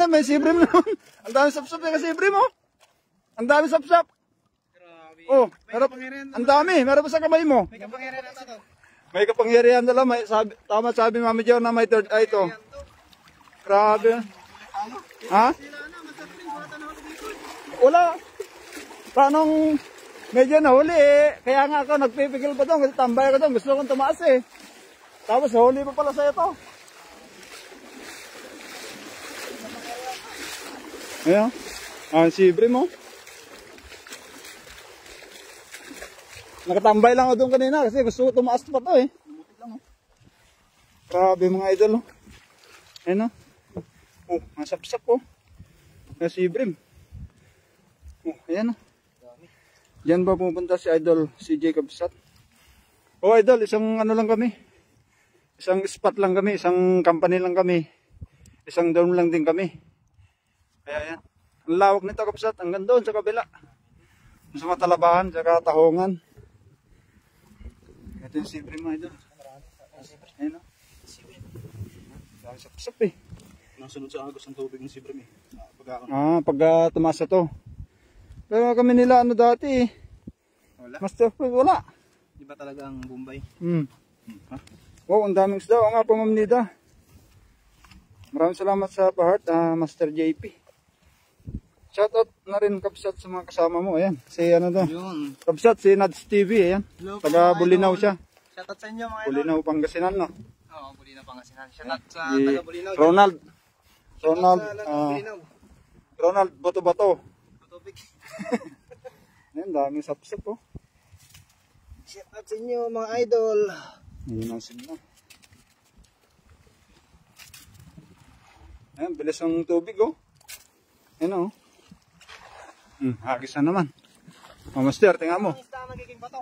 na, may sibrim naman. Ang dami sapsap na kasi sibrim mo. Ang dami sapsap. Oh, ang dami. Meron pa sa kamay mo. May kapangyarihan na to. May kapangyarihan na lang. Tama sabi Mami Jo na may third eye to. Grabe. Ha? Wala. Paanong medyo nahuli eh. Kaya nga ako nagpipigil pa doon. Kasi tambay ako doon. Gusto kong tumaas eh. Tapos huli pa pala sa ito. Ayan. Sibre mo. Nakatambay lang ako doon kanina kasi gusto ko tumaas pa to eh. Grabe mga idol. Ayan o. Oh, masapsap po. Si Ibrim. Oh, ayan o. Diyan ba pupunta si idol, si Jacob Sat? Oh idol, isang ano lang kami. Isang spot lang kami, isang company lang kami. Isang dorm lang din kami. Kaya ayan. Ang lawak nito Kapsat, hanggang doon sa kabila. Sa Matalabahan, sa Tahongan. Ito yung sipre mo idol. Ayan o. Sapsap eh. Nasunod sa agos ng tubig ng sibrim eh. Pag tumaas to. Pero kami nila ano dati eh. Wala? Master Food, wala. Iba talaga ang Bombay. Wow, ang daming isda. O nga po Ma'am Nida. Maraming salamat sa pa-heart, Master JP. Shoutout na rin Kapsat sa mga kasama mo. Ayan, si ano to. Yun. Kapsat, si Nads TV. Ayan, taga Bulinaw siya. Shoutout sa inyo mga idol. Bulinaw, Pangasinan no. Oo, Bulinaw, Pangasinan. Shoutout sa taga Bulinaw. Ronald Bato-Bato. Tubig. Ayan, daming sapsap oh. Shoutout sa inyo mga idol. Ayan ang sila. Ayan, bilis ang tubig oh. Ayan oh. Hagis na naman. Master, tingnan mo. Ang isda magiging bato.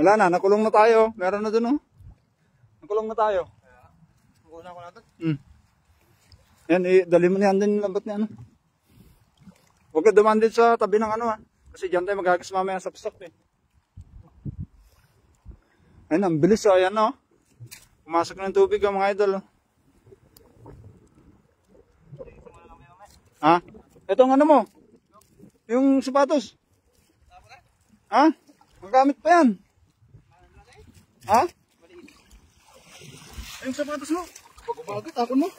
Wala na, nakulong na tayo. Meron na dun oh. Nakulong na tayo. Una ko na ito. Yan, dali mo na yan din yung lambat niya ano. Huwag ka dumaan din sa tabi ng ano kasi dyan tayo maghagas mamaya sa sapsap eh. Ayun, ang bilis oh, ayan oh. Pumasok ng tubig ang mga idol oh. Ha? Itong ano mo? Yung sapatos? Ha? Magamit pa yan. Ha? Yung sapatos mo? Pag-umagat, ako mo.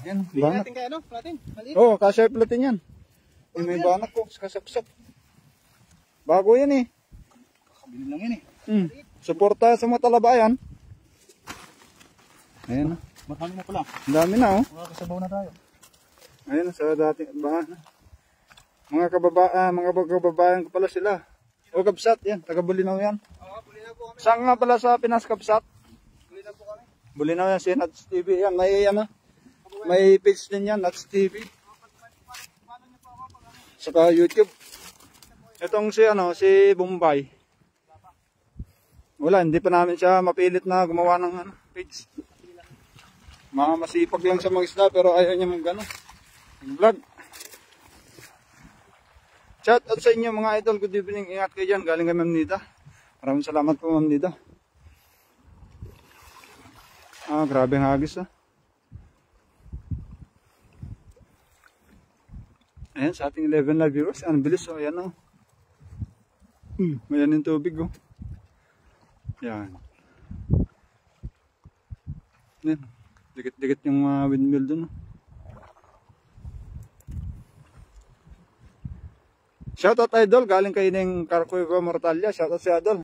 Ayan, banak. Platin kaya no? Platin? Maliit? Oo, kasya platin yan. May banak ko, kasapsap. Bago yan eh. Kakabili lang yan eh. Suporta sa mga talabayan. Ayan na. Marami na pala. Ang dami na oh. Makakasabaw na tayo. Ayan sa dating bahan. Mga kababayan ko pala sila. O Kapsat, yan. Taga Bulinaw yan. Oo, Bulinaw po kami. Saan nga pala sa Pinas Kapsat? Bulinaw po kami. Bulinaw yan, si Nats TV. Yan, may page din yan, Nats TV. Saka YouTube. Itong si Bombay. Wala, hindi pa namin siya mapilit na gumawa ng page. Masipag lang sa mga isda pero ayaw niya vlog. Shout out sa inyo mga idol. Good evening. Ingat kayo dyan. Galing kay Ma'am Nida. Maraming salamat po Ma'am Nida. Grabe ang hagis Ayan sa ating 11 live viewers. Ang bilis oh. Ayan oh. Mayan yung tubig oh. Yan. Yan. Dikit-dikit yung windmill dun oh. Shoutout idol, galing kayo ng Carcueva Mortalia. Shoutout si idol.